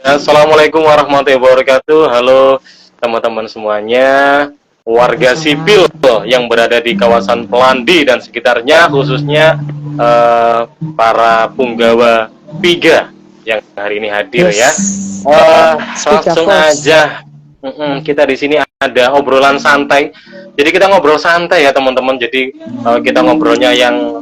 Assalamualaikum warahmatullahi wabarakatuh. Halo teman-teman semuanya, warga sipil Waalaikumsalam. yang berada di kawasan Pelandi dan sekitarnya, khususnya eh, para punggawa Piga yang hari ini hadir Yes. ya. Spiga Langsung Force. aja, kita di sini ada obrolan santai. Jadi kita ngobrol santai ya teman-teman. Jadi kita ngobrolnya yang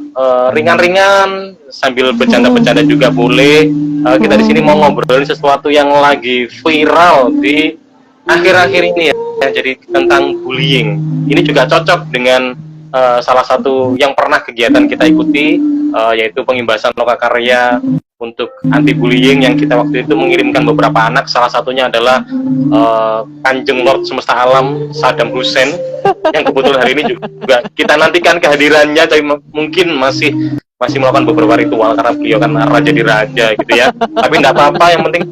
ringan-ringan sambil bercanda-bercanda juga boleh. Kita di sini mau ngobrolin sesuatu yang lagi viral di akhir-akhir ini ya. Jadi tentang bullying. Ini juga cocok dengan salah satu yang pernah kegiatan kita ikuti, yaitu pengimbasan lokakarya untuk anti bullying yang kita waktu itu mengirimkan beberapa anak. Salah satunya adalah Kanjeng Lord Semesta Alam Saddam Hussein, yang kebetulan hari ini juga kita nantikan kehadirannya, tapi mungkin masih melakukan beberapa ritual karena beliau kan raja di raja gitu ya. Tapi tidak apa-apa, yang penting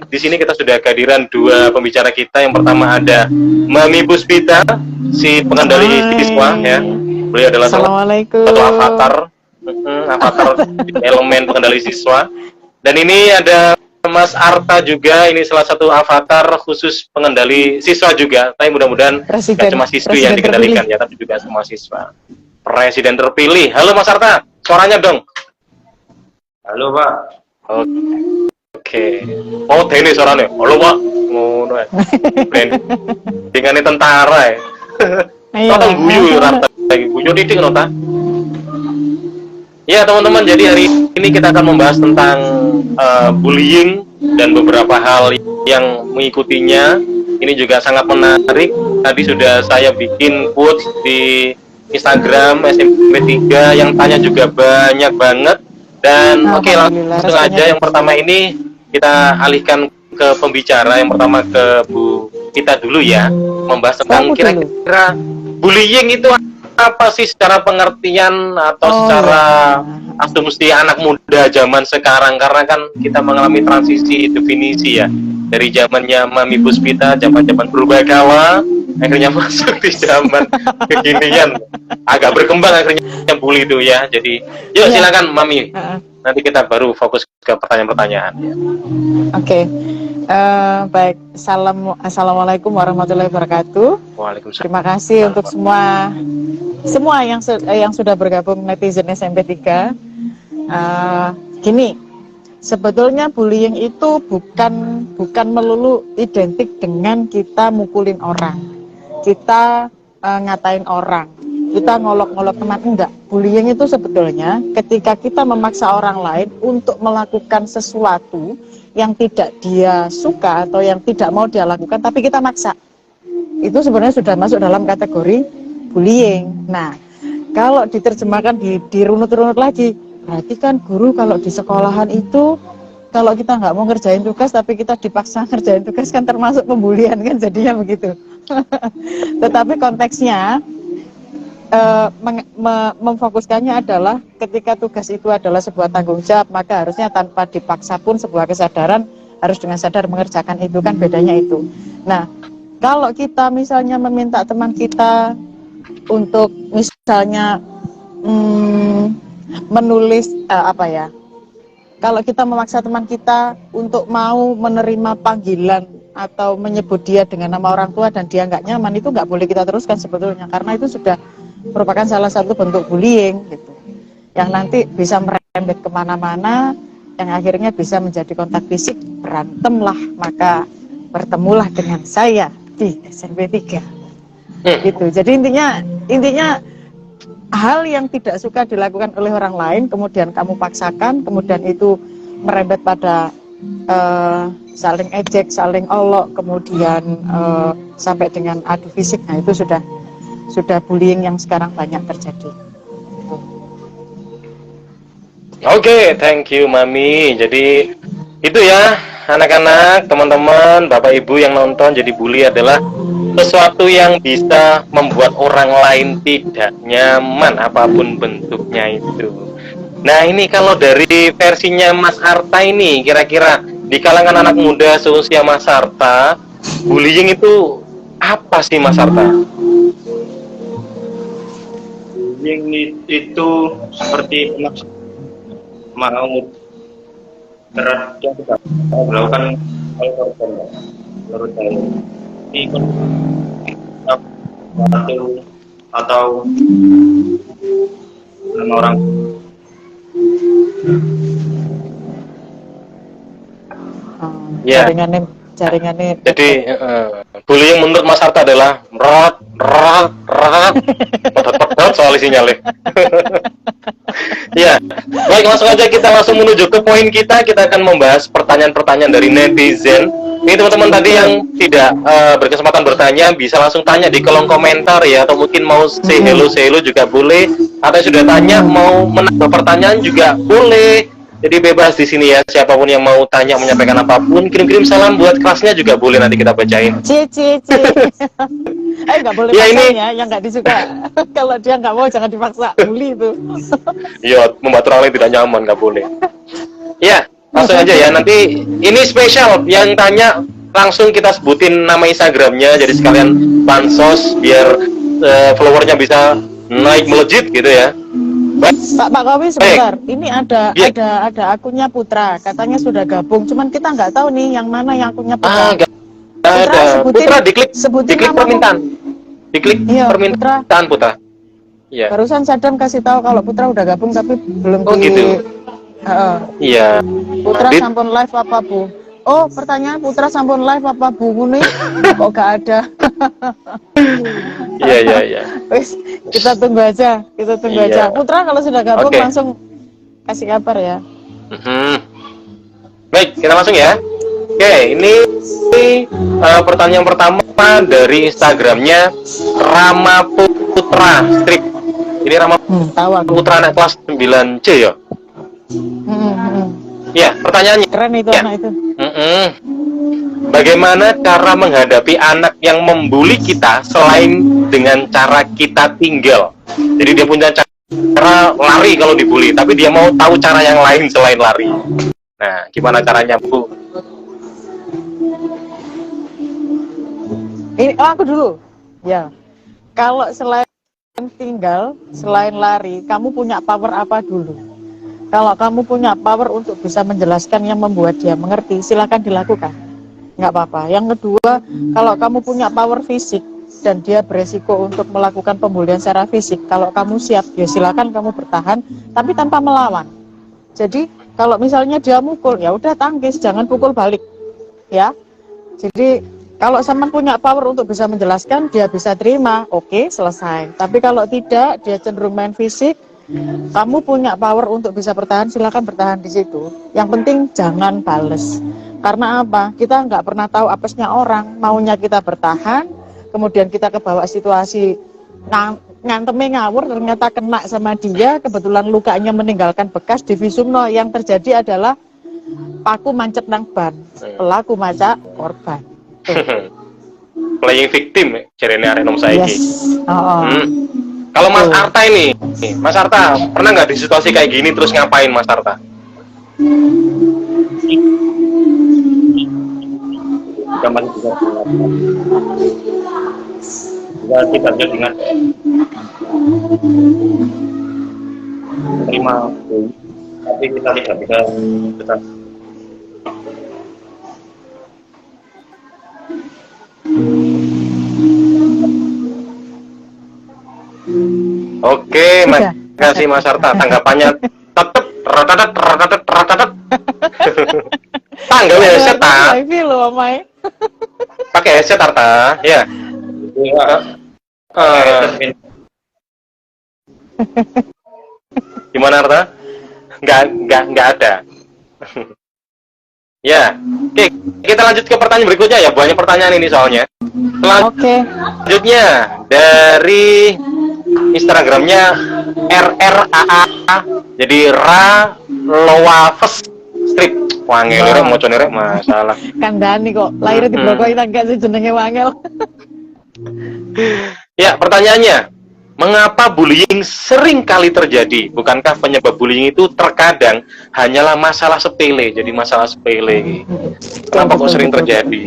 di sini kita sudah kehadiran dua pembicara kita. Yang pertama ada Mami Puspita, si pengendali siswa ya. Beliau adalah salah satu Assalamualaikum. avatar elemen pengendali siswa. Dan ini ada Mas Arta juga, ini salah satu avatar khusus pengendali siswa juga. Tapi mudah-mudahan gak cuma siswi yang Presiden dikendalikan terpilih. ya, tapi juga semua siswa. Presiden terpilih. Halo Mas Arta, suaranya dong. Halo Pak. Oke. Oh, ini suaranya. Halo Pak. Ngono ya. Dengan tentara ya. Ayo. Tolong guyu Arta lagi. Guyu titik nota. Ya teman-teman, jadi hari ini kita akan membahas tentang bullying dan beberapa hal yang mengikutinya. Ini juga sangat menarik. Tadi sudah saya bikin quotes di Instagram SMP 3 yang tanya juga banyak banget. Dan oke, langsung aja yang pertama ini kita alihkan ke pembicara. Yang pertama ke Bu Kita dulu ya, membahas tentang kira-kira bullying itu apa sih secara pengertian atau secara asumsi anak muda zaman sekarang, karena kan kita mengalami transisi definisi ya, dari zamannya Mami Puspita, zaman-zaman berbakala, akhirnya masuk di zaman kekinian, agak berkembang akhirnya bully itu ya. Jadi yuk silakan Mami, nanti kita baru fokus ke pertanyaan-pertanyaan ya. Oke. Baik, assalamualaikum warahmatullahi wabarakatuh. Waalaikumsalam. Terima kasih untuk semua yang sudah bergabung netizen SMP 3. Gini, sebetulnya bullying itu bukan melulu identik dengan kita mukulin orang, kita ngatain orang, kita ngolok-ngolok teman. Enggak. Bullying itu sebetulnya ketika kita memaksa orang lain untuk melakukan sesuatu yang tidak dia suka atau yang tidak mau dia lakukan, tapi kita maksa. Itu sebenarnya sudah masuk dalam kategori bullying. Nah, kalau diterjemahkan dirunut-runut lagi, berarti kan guru kalau di sekolahan itu, kalau kita nggak mau ngerjain tugas tapi kita dipaksa ngerjain tugas, kan termasuk pembulian, kan jadinya begitu. Tetapi konteksnya memfokuskannya adalah ketika tugas itu adalah sebuah tanggung jawab, maka harusnya tanpa dipaksa pun sebuah kesadaran harus dengan sadar mengerjakan itu, kan bedanya itu. Nah, kalau kita misalnya meminta teman kita untuk misalnya menulis kalau kita memaksa teman kita untuk mau menerima panggilan atau menyebut dia dengan nama orang tua dan dia nggak nyaman, itu nggak boleh kita teruskan sebetulnya, karena itu sudah merupakan salah satu bentuk bullying gitu, yang nanti bisa merembet kemana-mana, yang akhirnya bisa menjadi kontak fisik, berantem lah, maka bertemulah dengan saya di SMP 3 gitu. Jadi intinya hal yang tidak suka dilakukan oleh orang lain, kemudian kamu paksakan, kemudian itu merembet pada saling ejek, saling olok, kemudian sampai dengan adu fisik. Nah, itu sudah bullying yang sekarang banyak terjadi. Oke, thank you Mami. Jadi itu ya anak-anak, teman-teman, Bapak Ibu yang nonton, jadi bully adalah sesuatu yang bisa membuat orang lain tidak nyaman apapun bentuknya itu. Nah, ini kalau dari versinya Mas Arta ini, kira-kira di kalangan anak muda seusia Mas Arta, bullying itu apa sih Mas Arta? Bullying itu seperti mau berat dilakukan kalau korban Pak. Menurut saya ini kan atau sama orang Ya. Jaringannya Jadi bullying menurut Mas Harta adalah rot soal sinyalnya. Ya, baik, langsung aja kita langsung menuju ke poin kita. Kita akan membahas pertanyaan-pertanyaan dari netizen. Ini teman-teman tadi yang tidak berkesempatan bertanya bisa langsung tanya di kolom komentar ya, atau mungkin mau say hello juga boleh. Atau yang sudah tanya mau menambah pertanyaan juga boleh. Jadi bebas di sini ya, siapapun yang mau tanya, menyampaikan apapun, kirim-kirim salam buat kelasnya juga boleh, nanti kita bacain. C. Nggak boleh Ya, paksain ini- ya, yang nggak disuka. Kalau dia nggak mau, jangan dipaksa. Bully itu. Iya, membuat orang lain tidak nyaman, nggak boleh. Ya, langsung aja ya, nanti ini spesial, yang tanya langsung kita sebutin nama Instagramnya, jadi sekalian bansos, biar followernya bisa naik melejit gitu ya. Baik. Pak Kowi sebentar. Ini Ya. ada akunnya Putra. Katanya sudah gabung. Cuman kita nggak tahu nih yang mana yang akunnya Putra. Nggak ada. Putra, sebutin diklik namamu. permintaan. Diklik Iya, permintaan Putra. Iya. Barusan Sadam kasih tahu kalau Putra udah gabung tapi belum Oh, gitu. Heeh. Iya. Putra Dit. sampun live apa Bu? Oh, pertanyaan Putra sampun live apa Bu? Ngene kok gak ada. Iya. Wis, kita tunggu aja. Iya. Putra kalau sudah gabung Oke. langsung kasih kabar ya. Baik, kita langsung ya. Oke, ini pertanyaan pertama dari Instagramnya Rama Putra Strip. Ini Rama Tahu aku. Putra anak kelas 9C ya. Ya, pertanyaannya. Keren itu Ya. anak itu. Bagaimana cara menghadapi anak yang membuli kita selain dengan cara kita tinggal? Jadi dia punya cara lari kalau dibully, tapi dia mau tahu cara yang lain selain lari. Nah, gimana caranya, Bu? Ini aku dulu. Ya. Kalau selain tinggal, selain lari, kamu punya power apa dulu? Kalau kamu punya power untuk bisa menjelaskan yang membuat dia mengerti, silakan dilakukan. Nggak apa-apa. Yang kedua, kalau kamu punya power fisik dan dia beresiko untuk melakukan pembulian secara fisik, kalau kamu siap, ya silakan kamu bertahan, tapi tanpa melawan. Jadi kalau misalnya dia mukul, ya udah tangkis, jangan pukul balik, ya. Jadi kalau sama punya power untuk bisa menjelaskan, dia bisa terima, oke, selesai. Tapi kalau tidak, dia cenderung main fisik, kamu punya power untuk bisa bertahan, silakan bertahan di situ. Yang penting jangan bales. Karena apa? Kita nggak pernah tahu apesnya orang. Maunya kita bertahan, kemudian kita kebawa situasi ngantemnya ngawur, ternyata kena sama dia, kebetulan lukanya meninggalkan bekas di visumno. Yang terjadi adalah paku mancep nang ban, pelaku macak korban. Playing victim, jarene arek nom saiki. Yes. Oh. Kalau Mas Arta ini, Mas Arta pernah nggak di situasi kayak gini, terus ngapain Mas Arta? zaman juga kita dengan terima, tapi kita tidak bisa tetap Oke, Mas, kasih Mas Arta, tanggapannya tetep ratatat. Tanggal headset ta? Wifi loh, Mai. Pakai headset Arta, ya. Gimana Arta? Nggak ada. Ya, oke, kita lanjut ke pertanyaan berikutnya ya. Banyak pertanyaan ini soalnya. Oke. Selanjutnya dari Instagramnya RRAA, jadi Ra Lowafes Strip. Wangel rek moco rek masalah. Kandani kok lahir di Brokoi tangga sih jenenge wangel. Ya, pertanyaannya, mengapa bullying sering kali terjadi? Bukankah penyebab bullying itu terkadang hanyalah masalah sepele, jadi masalah sepele. Kenapa kok sering terjadi?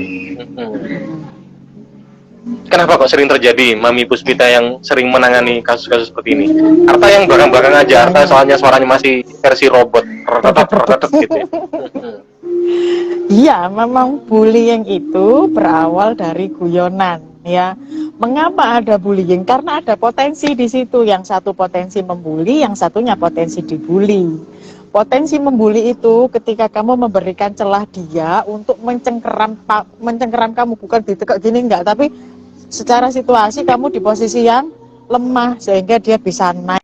Kenapa kok sering terjadi, Mami Puspita yang sering menangani kasus-kasus seperti ini? Arta yang belakang-belakang aja, Arta soalnya suaranya masih versi robot, retetet gitu ya. Iya, memang bullying itu berawal dari guyonan, ya. Mengapa ada bullying? Karena ada potensi di situ. Yang satu potensi membuli, yang satunya potensi dibully. Potensi membuli itu ketika kamu memberikan celah dia untuk mencengkeram kamu, bukan ditekuk gini enggak, tapi secara situasi kamu di posisi yang lemah sehingga dia bisa naik.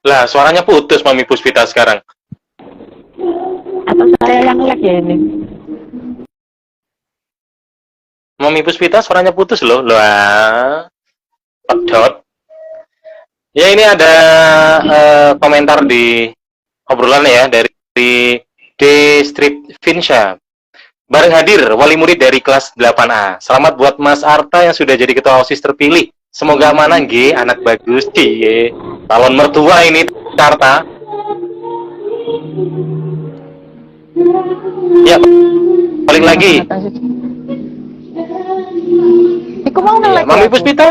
Lah, suaranya putus Mami Puspita sekarang. Atau saya yang lag ya ini? Mami Puspita suaranya putus loh. Lah, pedot. Ya ini ada komentar di obrolan ya dari D Strip Vinsha. Bareng hadir wali murid dari kelas 8A. Selamat buat Mas Arta yang sudah jadi ketua OSIS terpilih. Semoga amanah nggih, anak bagus cie. Calon mertua ini Arta. Ya, balik lagi. Iku mau Ya, nge-lag Mami ya, Bu? Puspita.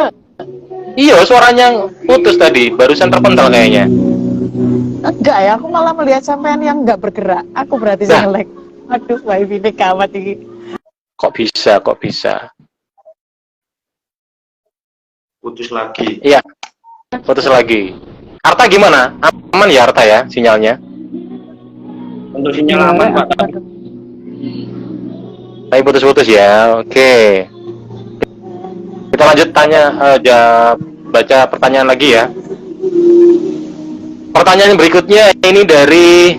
Iya, suaranya putus tadi, barusan terpental kayaknya. Enggak ya, aku malah melihat sampean yang enggak bergerak. Aku berarti Nah. nge-lag. Aduh, wifi ini gawat ini. Kok bisa, kok bisa? Putus lagi. Iya, putus lagi. Arta gimana? Aman ya Arta ya sinyalnya? Untuk sinyal aman, Pak. Tapi putus-putus ya. Oke. Kita lanjut baca pertanyaan lagi ya. Pertanyaan berikutnya ini dari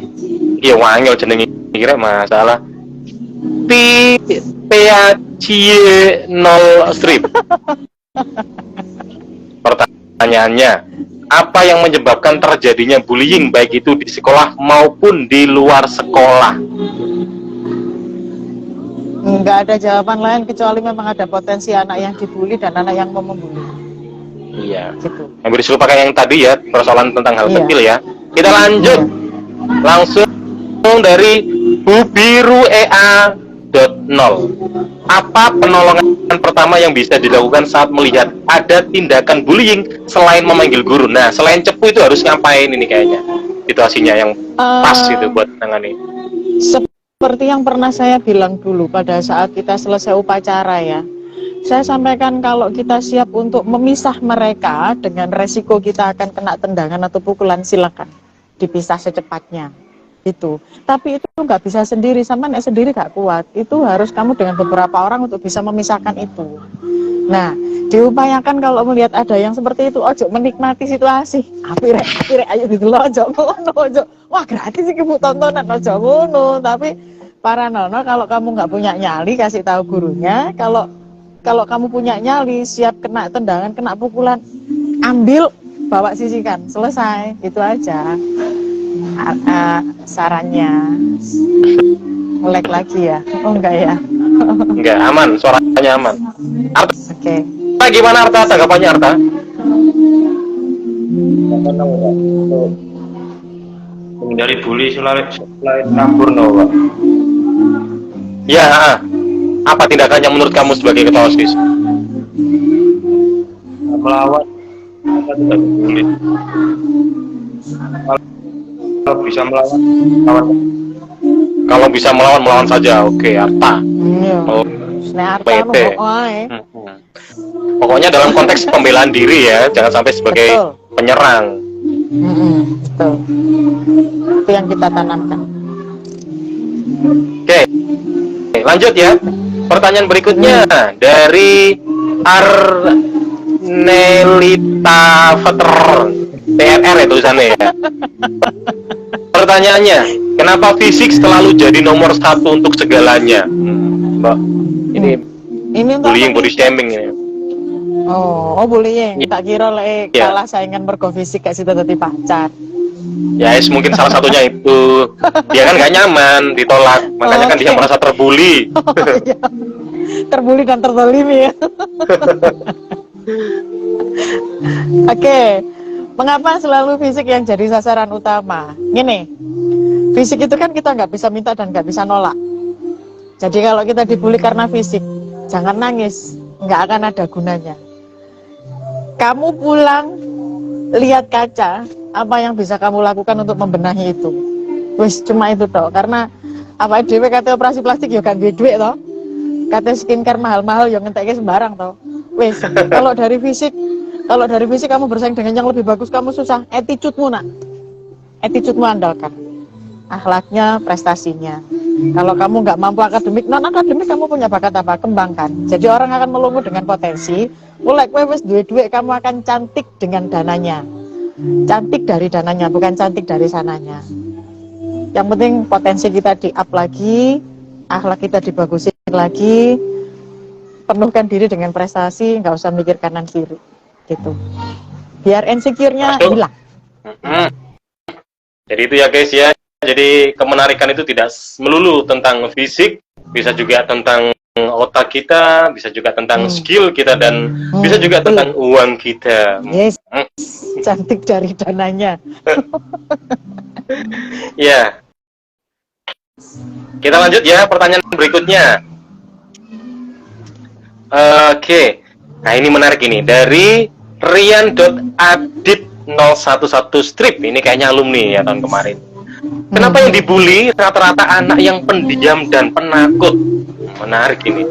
wangil jenenge kira masalah. PACIE 0 strip. Pertanyaannya, apa yang menyebabkan terjadinya bullying baik itu di sekolah maupun di luar sekolah? Enggak ada jawaban lain kecuali memang ada potensi anak yang dibully dan anak yang mau membuli. Iya. Gitu. Yang dilupakan yang tadi ya, persoalan tentang hal Iya. kecil ya. Kita lanjut langsung dari Bubiru EA.0. Apa penolongan pertama yang bisa dilakukan saat melihat ada tindakan bullying selain memanggil guru? Nah, selain cepu itu harus ngapain ini kayaknya? Situasinya yang pas itu buat menangani. Seperti yang pernah saya bilang dulu pada saat kita selesai upacara ya. Saya sampaikan kalau kita siap untuk memisah mereka dengan resiko kita akan kena tendangan atau pukulan, silakan dipisah secepatnya. Itu. Tapi itu nggak bisa sendiri, sama nek sendiri nggak kuat. Itu harus kamu dengan beberapa orang untuk bisa memisahkan itu. Nah, diupayakan kalau melihat ada yang seperti itu, ojo menikmati situasi. Apire, ayo gitu loh, ojo ngono, ojo. Wah gratis sih ibu tontonan, ojo ngono. Tapi para nono, kalau kamu nggak punya nyali, kasih tahu gurunya. Kalau kamu punya nyali, siap kena tendangan, kena pukulan, ambil, bawa sisihkan, selesai. Itu aja. Sarannya. Nge-lag lagi ya? Oh enggak ya? Enggak, aman, suaranya aman. Arta, Oke. gimana Arta? Tanggapannya Arta? Menghindari bully selain campur, no, Pak. Ya, apa tindakannya menurut kamu sebagai ketua OSIS? Melawan, kita tidak bully. Kalau bisa melawan, lawan. Kalau bisa melawan saja. Oke, Arta. Iya. Oh, Nek Arta bete. nu wae. Pokoknya dalam konteks pembelaan diri ya, jangan sampai sebagai Betul. penyerang. Betul. Itu yang kita tanamkan. Oke, lanjut ya. Pertanyaan berikutnya dari Arnelita Veter TRR ya tulisannya ya. Pertanyaannya, kenapa fisik selalu jadi nomor satu untuk segalanya? Mbak, ini Ini untuk bullying, apa body nih? shaming ini. Oh bullying. Iya. Tak kira lek Iya. kalah saingan mergo fisik gak situ dadi pacar. Ya, mungkin salah satunya itu. Dia kan nggak nyaman, ditolak, makanya kan dia Oke. merasa terbully. Iya. Terbuli dan terzalimi ya. Oke. Mengapa selalu fisik yang jadi sasaran utama? Gini, fisik itu kan kita nggak bisa minta dan nggak bisa nolak. Jadi kalau kita dibully karena fisik, jangan nangis, nggak akan ada gunanya. Kamu pulang, lihat kaca, apa yang bisa kamu lakukan untuk membenahi itu? Wis cuma itu toh, karena apa dhewe kate operasi plastik ya gak duwe duit toh. Kate skincare mahal-mahal ya ngentekke sembarang toh. Wis, kalau dari fisik kamu bersaing dengan yang lebih bagus kamu susah. Attitude-mu nak. Attitude-mu andalkan. Akhlaknya, prestasinya. Kalau kamu nggak mampu akademik, non akademik kamu punya bakat apa? Kembangkan. Jadi orang akan melongo dengan potensi. Mulai kowe wis duwe-duwe kamu akan cantik dengan dananya. Cantik dari dananya, bukan cantik dari sananya. Yang penting potensi kita di-up lagi, akhlak kita dibagusin lagi, penuhkan diri dengan prestasi, nggak usah mikir kanan kiri, gitu. Biar insecure-nya hilang. Jadi itu ya guys ya. Jadi kemenarikan itu tidak melulu tentang fisik, bisa juga tentang otak kita, bisa juga tentang skill kita, dan bisa juga tentang uang kita. Yes, cantik dari dananya. Ya. Kita lanjut ya, pertanyaan berikutnya. Oke. Nah, ini menarik ini dari Rian.adit011 strip. Ini kayaknya alumni ya tahun kemarin. Kenapa yang dibully rata-rata anak yang pendiam dan penakut? Menarik ini.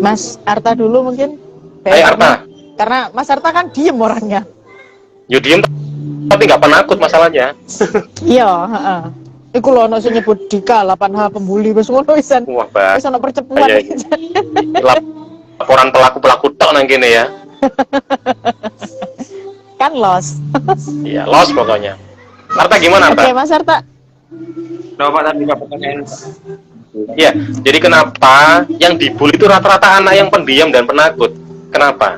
Mas Arta dulu mungkin. Hai Arta. Karena Mas Arta kan diem orangnya. Yo diem tapi nggak penakut masalahnya. Iya, heeh. Iku lho ono sing nyebut Dika 8H pembuli wis ngono wisan. Wah, Mbak. Wis ono percepuan. Laporan pelaku-pelaku tok nang kene ya. Kan los. Iya, los pokoknya. Arta gimana, Arta? Oke, Mas Arta. Kenapa tadi nggak pertanyaan? Iya, jadi kenapa yang dibully itu rata-rata anak yang pendiam dan penakut? Kenapa?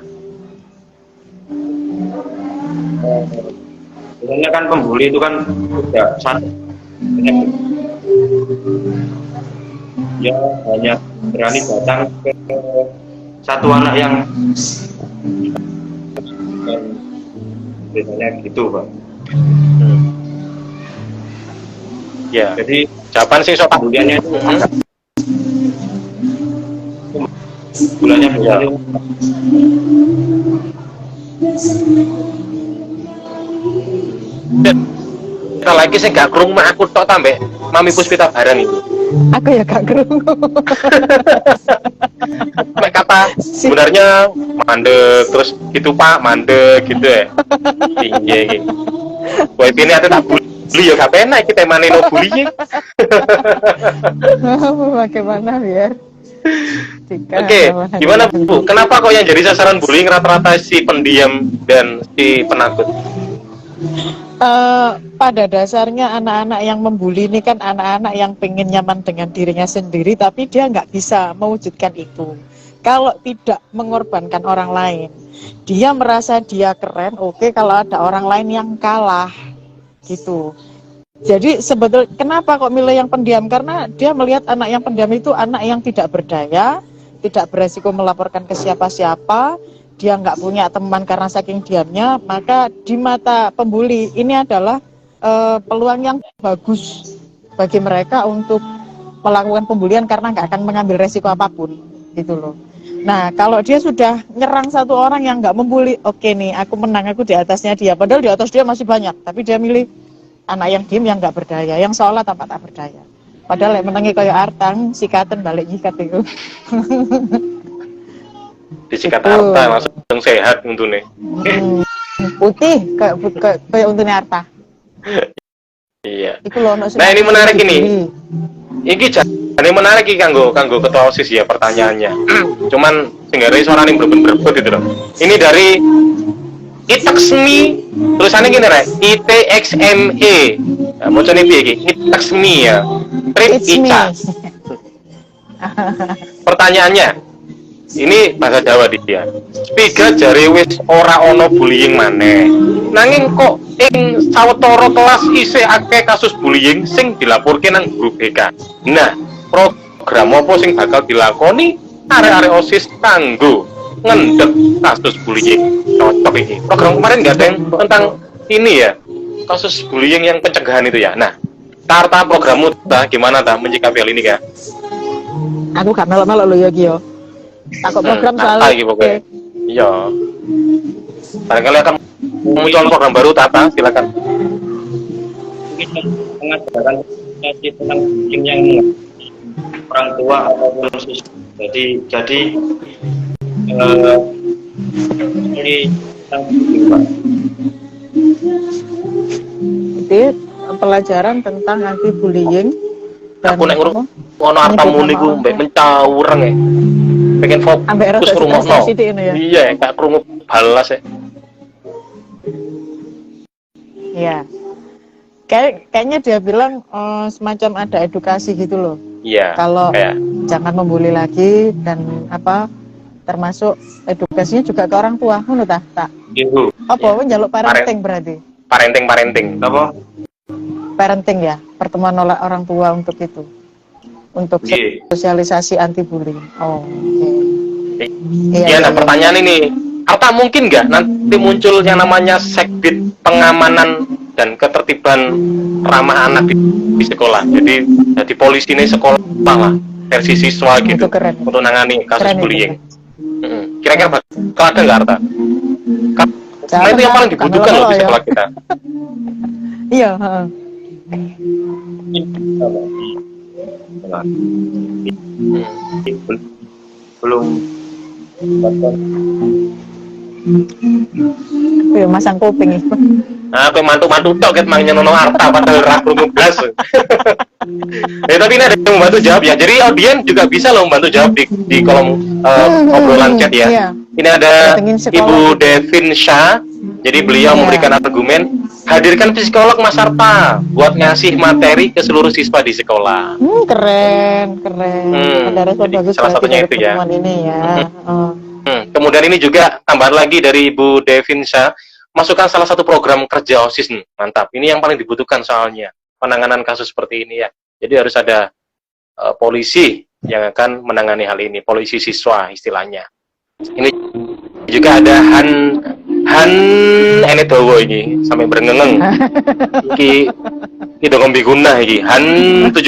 Sebenarnya kan pembuli itu kan tidak satu. Ya hanya berani datang ke satu anak yang biasanya gitu, Pak. Ya, Jadi jawaban sih sopan. pembuliannya itu bulannya Ya. Kita lagi sih gak kerung mah aku tok tambah Mami Puspita bareng itu. Aku ya gak krungu. Mek kata sebenarnya mandek terus gitu Pak, mandek gitu ya. Iya gitu. Kowe ini ate tak bully ya gak penak kita mane no bully. Bagaimana biar? Oke, gimana Bu? Kenapa kok yang jadi sasaran bullying rata-rata si pendiam dan si penakut? Pada dasarnya anak-anak yang membuli ini kan anak-anak yang pengen nyaman dengan dirinya sendiri, tapi dia nggak bisa mewujudkan itu. Kalau tidak mengorbankan orang lain, dia merasa dia keren. Oke, kalau ada orang lain yang kalah, gitu. Jadi sebetulnya kenapa kok milih yang pendiam? Karena dia melihat anak yang pendiam itu anak yang tidak berdaya, tidak beresiko melaporkan ke siapa-siapa. Dia nggak punya teman karena saking diamnya, maka di mata pembuli ini adalah peluang yang bagus bagi mereka untuk melakukan pembulian karena nggak akan mengambil resiko apapun, gitu loh. Nah, kalau dia sudah nyerang satu orang yang nggak membuli, oke nih, aku menang, aku di atasnya dia. Padahal di atas dia masih banyak, tapi dia milih anak yang diem, yang nggak berdaya, yang seolah tampak tak berdaya. Padahal yang menangi kayak Artang, sikatan balik nyikat itu. Disikat Arta langsung sehat untune. Putih kayak untune Arta. Iya. Iku loh, nah ini menarik ini. Ini menarik iki kanggo ketua OSIS ya pertanyaannya. Cuman sing gare suarane berebut itu loh. Ini dari Iteksmi, tulisannya gini rek, ITXME. Nah, mau coba piye iki? Iteksmi ya. Trip Ica. Pertanyaannya, ini bahasa Jawa dia. Spiga jare wis ora ono bullying maneh. Nanging kok ing sawetara kelas isih akeh kasus bullying sing dilaporke nang grup BK. Nah, program apa sing bakal dilakoni arek-arek OSIS kanggo ngendep kasus bullying? Cocok ini. Program kemarin nggak ada yang tentang ini ya, kasus bullying yang pencegahan itu ya. Nah, Tarta programmu gimana menyikapi hal ini Aku gak melok-melok lho ya Gio. Takut program soalnya Iya. Barangkali akan muncul program baru, Tata, silakan. Mungkin pengajaran komunikasi tentang bullying yang orang tua ataupun siswa. Jadi ini tentang bullying, Pak. Jadi pelajaran tentang anti bullying dan Aku nek ngono artamu niku mbek mencawureng e. Pengen ambek fokus rada ngrungokno. sithik ngono ya. Iya, gak krungu balas e. Iya. Kayaknya dia bilang semacam ada edukasi gitu loh. Iya. Kalau Kayak jangan membuli lagi dan termasuk edukasinya juga ke orang tua, ngono ta? Tak. Gitu. Apa njaluk parenting berarti? parenting. Apa? Parenting ya, pertemuan orang tua untuk itu. Untuk Iya. sosialisasi anti bullying. Oh, oke. Iya, ada pertanyaan ini. Arta mungkin nggak nanti muncul yang namanya sekbid pengamanan dan ketertiban ramah anak di sekolah. Jadi polisi ini sekolah lah, versi siswa gitu, Itu keren. untuk nangani kasus Keren itu, bullying. Kira-kira bakal ada nggak, Arta? Karena itu yang paling dibutuhkan loh di ya. sekolah kita. Iya, heeh. Belum. Iya, masang kuping itu. Nah, aku mantu-mantu tok ket mang nyono Arta padahal ra krungu blas. Tapi ini ada yang membantu jawab ya. Jadi audien juga bisa loh membantu jawab di kolom obrolan chat ya. Iya. Ini ada Datengin psikolog. Ibu Devin Shah. Jadi beliau Iya. memberikan argumen, hadirkan psikolog Mas Arta buat ngasih materi ke seluruh siswa di sekolah. Keren. Ada respon Jadi bagus salah berarti satunya dari itu ya. pertemuan ini ya. Oh. Kemudian ini juga tambahan lagi dari Ibu Devin Shah, masukkan salah satu program kerja OSIS. Mantap. Ini yang paling dibutuhkan soalnya penanganan kasus seperti ini ya. Jadi harus ada polisi yang akan menangani hal ini, polisi siswa istilahnya. Ini juga ada Han Enedowo ini sampai berengeng. Iki dongom biguna iki. Han 17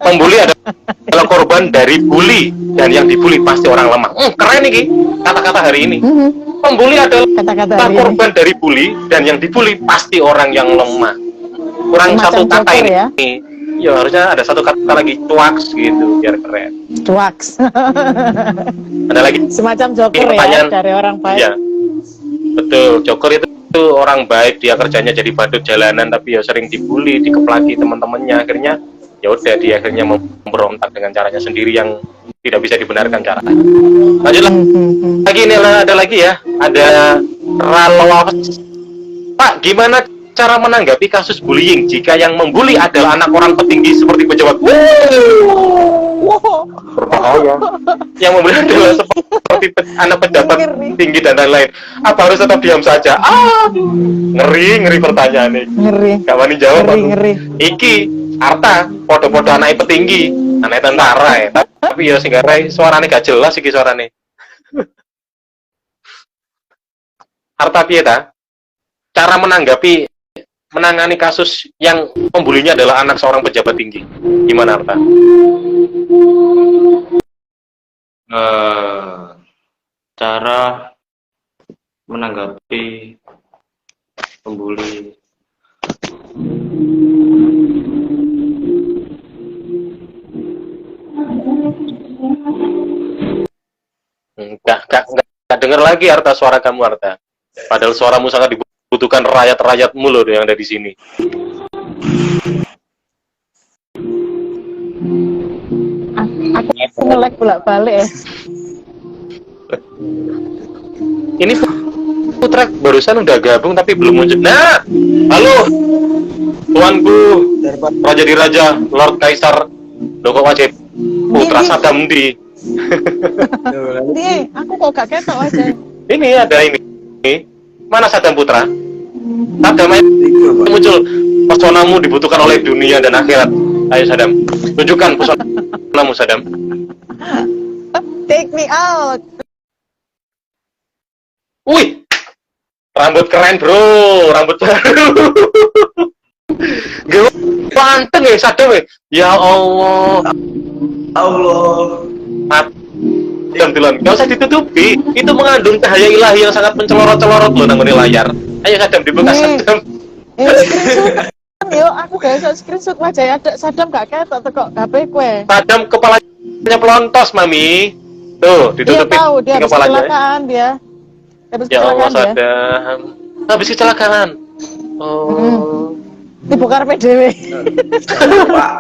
Pembuli adalah korban dari bully dan yang dibully pasti orang lemah. Keren iki kata-kata hari ini. Pembuli adalah Kata-kata hari ini. korban dari bully dan yang dibully pasti orang yang lemah. Kurang Semacam satu kata joker ini. ya? Ya harusnya ada satu kata lagi, cuaks gitu biar keren. Cuaks. Ada lagi Semacam joker ya pertanyaan. dari orang baik. Iya. Betul, joker itu orang baik, dia kerjanya jadi badut jalanan tapi ya sering dibully, dikeplaki teman-temannya, akhirnya ya udah dia akhirnya memberontak dengan caranya sendiri yang tidak bisa dibenarkan caranya. Lanjutlah. Lagi ini ada lagi ya, ada Ralawas. Pak, gimana cara menanggapi kasus bullying jika yang membuli adalah anak orang petinggi seperti pejabat? Berbahaya. Yang membuli adalah seperti anak pejabat tinggi dan lain-lain. Apa harus tetap diam saja? Ngeri pertanyaan ini. Ngeri. Gak wani jawab aku. Ngeri. Iki Arta, podo-podo anak petinggi, anak tentara ya. Tapi ya sing garai suarane gak jelas iki suarane. Arta piye ta? Cara menangani kasus yang pembulinya adalah anak seorang pejabat tinggi. Gimana, Arta? Cara menanggapi pembuli. Enggak dengar lagi Arta suara kamu, Arta. Padahal suaramu sangat dibutuhkan rakyat-rakyatmu loh yang ada di sini. Aku nge-lag bolak-balik ya. Ini Putra barusan udah gabung tapi belum muncul. Nah, halo, tuanku, Raja di Raja, Lord Kaisar, Doko Wajib, Putra Sadam di. Ini aku kok gak ketok aja. Ini ada ini. Mana Sadam Putra? Sadam ayo muncul. Pesonamu dibutuhkan oleh dunia dan akhirat. Ayo Sadam, tunjukkan pesonamu Sadam. Take me out. Wih, rambut keren bro, rambut baru. Gak panteng ya Sadam ya. Ya Allah. Diam duluan, nggak usah ditutupi. Itu mengandung cahaya ilahi yang sangat mencelorot-celorot loh nang layar. Ayo Sadam dibuka Sadam. Screenshot. Yo, aku gak iso screenshot wajah ada Sadam gak ketok teko HP kue. Sadam kepalanya pelontos, Mami. Tuh, Dia ditutupin tahu dia habis kepalanya. kecelakaan dia. Habis Ya Allah, kecelakaan dia. Sadam. Habis kecelakaan. Oh. Dibuka PDW. Pak.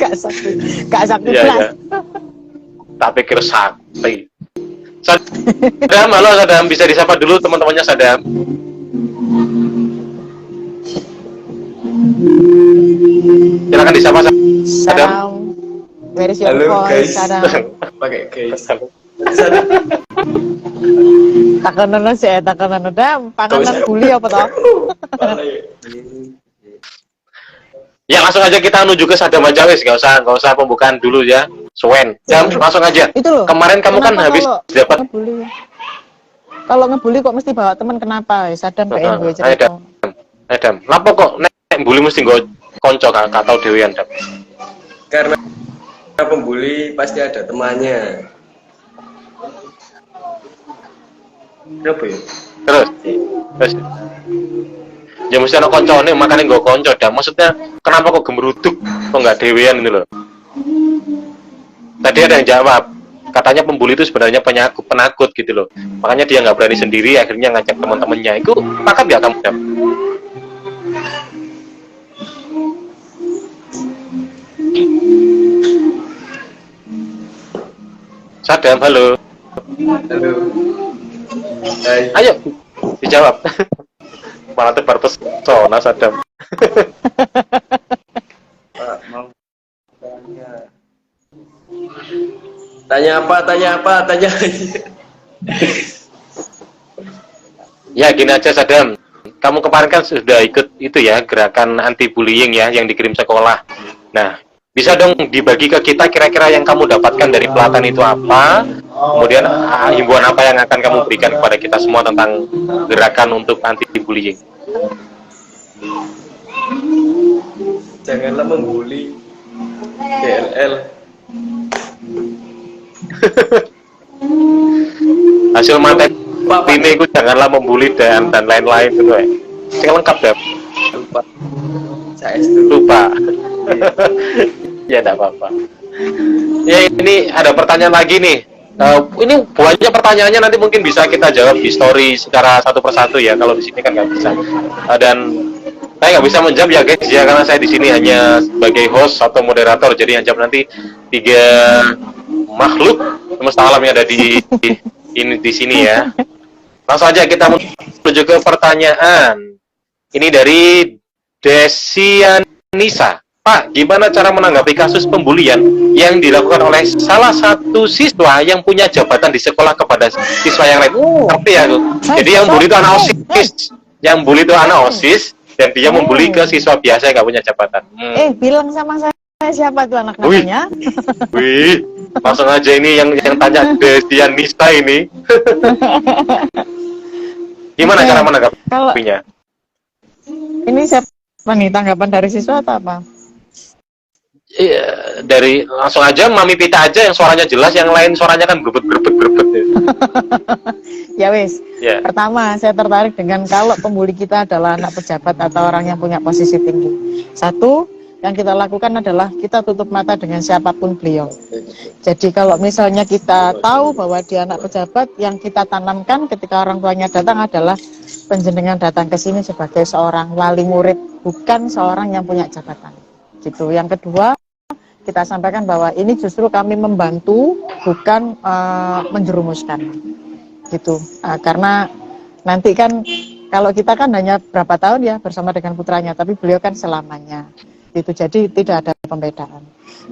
Gak sakti. Gak sakti Iya, belas. iya. Tak pikir sakti. Sadam, halo Sadam, bisa disapa dulu teman-temannya Sadam. Silakan disapa Sadam. Sadam. Where is your Halo, voice, guys. Sadam? Pakai guys. Takanan sih, takanan Dam. Panganan bully apa toh? Ya langsung aja kita menuju ke Sadam aja wis, nggak usah pembukaan dulu ya. Suwen, Jam langsung aja. Itu loh. Kemarin kamu kan Kenapa habis kalau dapat. ngebully? Kalau ngebully kok mesti bawa teman kenapa? Sadam pengen gue Ayo cerita. Dam, kenapa kok nek bully mesti nggo konco kan atau dewean Dam? Karena pembuli pasti ada temannya. Kenapa ya? Terus. Ya mesti ada koncone, makanya nggo konco Dam. Maksudnya kenapa kok gemeruduk kok nggak dewean gitu loh? Tadi ada yang jawab, katanya pembuli itu sebenarnya penakut gitu loh. Makanya dia nggak berani sendiri, akhirnya ngajak teman-temannya. Itu pakat nggak kamu Dam? Sadam, halo. Halo. Hai. Ayo, dijawab. Malah tebar pesona Sadam. Pak, mau tanya. Tanya apa? Ya gini aja Sadam, kamu kemarin kan sudah ikut itu ya gerakan anti bullying ya yang dikirim sekolah. Nah, bisa dong dibagi ke kita kira-kira yang kamu dapatkan dari pelatihan itu apa? Kemudian himbauan apa yang akan kamu berikan kepada kita semua tentang gerakan untuk anti bullying? Janganlah membuli GLL. Hasil materi ini itu janganlah membuli dan lain-lain gitu ya. Sing lengkap Dam. Lupa. Saya itu. Lupa. Ya enggak apa-apa. Ya ini ada pertanyaan lagi nih. Ini banyak pertanyaannya, nanti mungkin bisa kita jawab di story secara satu persatu ya. Kalau di sini kan nggak bisa. Dan saya nggak bisa menjawab ya guys ya, karena saya di sini hanya sebagai host atau moderator. Jadi yang jawab nanti 3 makhluk semesta alam yang ada di sini ya. Langsung aja kita menuju ke pertanyaan. Ini dari Desianisa. Pak, gimana cara menanggapi kasus pembulian yang dilakukan oleh salah satu siswa yang punya jabatan di sekolah kepada siswa yang lain? Ngerti ya, Bu? Jadi yang bully itu anak OSIS. Yang bully itu anak OSIS, dan dia membuli ke siswa biasa yang nggak punya jabatan. Bilang sama saya siapa tuh anak Wih. namanya? Wih, langsung aja ini yang tanya Desianisa ini. Gimana cara menanggapinya? Ini siapa nih, tanggapan dari siswa atau apa? Iya, dari langsung aja Mami Pita aja yang suaranya jelas, yang lain suaranya kan berbet. Ya wis. Ya. Pertama, saya tertarik dengan kalau pembuli kita adalah anak pejabat atau orang yang punya posisi tinggi. Satu, yang kita lakukan adalah kita tutup mata dengan siapapun beliau. Jadi kalau misalnya kita tahu bahwa dia anak pejabat, yang kita tanamkan ketika orang tuanya datang adalah penjenengan datang ke sini sebagai seorang wali murid, bukan seorang yang punya jabatan. Gitu. Yang kedua, kita sampaikan bahwa ini justru kami membantu, bukan menjerumuskan. Gitu. Karena nanti kan kalau kita kan hanya berapa tahun ya bersama dengan putranya, tapi beliau kan selamanya. Gitu. Jadi tidak ada pembedaan.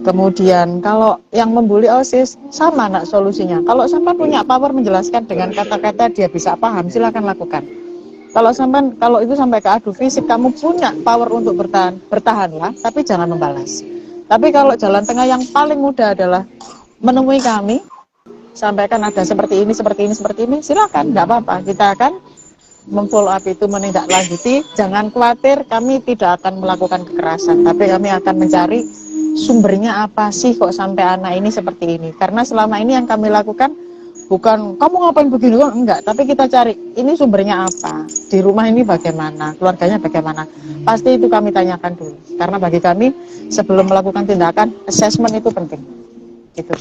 Kemudian kalau yang membuli OSIS sama nak solusinya. Kalau sampai punya power menjelaskan dengan kata-kata dia bisa paham, silakan lakukan. Kalau itu sampai ke adu fisik, kamu punya power untuk bertahanlah, tapi jangan membalas. Tapi kalau jalan tengah yang paling mudah adalah menemui kami, sampaikan ada seperti ini, silakan, nggak apa-apa. Kita akan memfollow up itu, menindaklanjuti. Jangan khawatir, kami tidak akan melakukan kekerasan, tapi kami akan mencari sumbernya apa sih kok sampai anak ini seperti ini. Karena selama ini yang kami lakukan bukan kamu ngapain begini, enggak, tapi kita cari ini sumbernya apa, di rumah ini bagaimana, keluarganya bagaimana, pasti itu kami tanyakan dulu. Karena bagi kami sebelum melakukan tindakan, assessment itu penting gitu.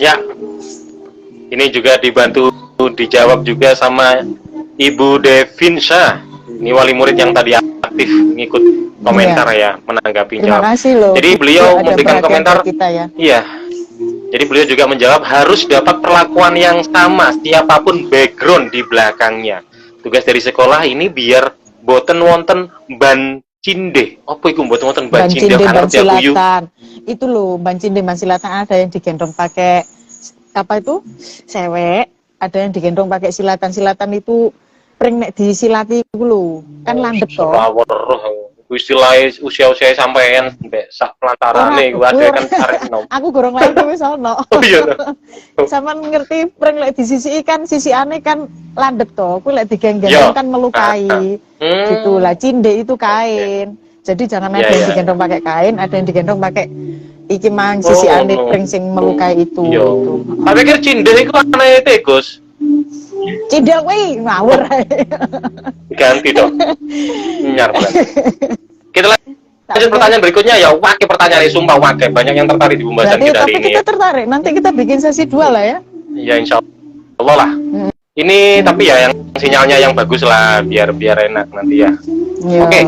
Ya, ini juga dibantu dijawab juga sama Ibu Devinsha. Ini wali murid yang tadi aktif ngikut komentar ya, menanggapi Terima jawab. kasih loh. Jadi beliau Ada memberikan perhatian komentar, buat kita ya. iya. Jadi beliau juga menjawab harus dapat perlakuan yang sama siapapun background di belakangnya. Tugas dari sekolah ini biar boten wonten ban cinde. Apa itu boten wonten ban cinde? Ban silatan. Itu loh, ban cinde, ban silatan ada yang digendong pakai apa itu? Sewek, ada yang digendong pakai silatan. Silatan itu pring nek disilati iku lho, kan landep to. Istilahnya usia-usia sampean sampai sak pelantarane iku ada kan arek enom. Aku gorong lahir wis ono. Oh iya. Sampeyan ngerti pring lek disisiki kan sisikane kan landep to. Kuwi lek digendong kan melukai. Gitu lah, cinde itu kain. Jadi jangan ada yang digendong pakai kain, ada yang digendong pakai iki mang sisikane pring sing melukai itu. Gitu. Tak pikir cinde iku anake tikus. Cinde kuwi ngawur. Ganti dong. Nyar banget. Kita lanjut pertanyaan berikutnya ya. Wakil pertanyaan ini sumpah wakil. Banyak yang tertarik di pembahasan kita hari ini. Kita tertarik. Nanti kita bikin sesi 2 lah ya. Ya insya Allah lah. Ini tapi ya yang sinyalnya yang bagus lah. Biar enak nanti ya. Oke.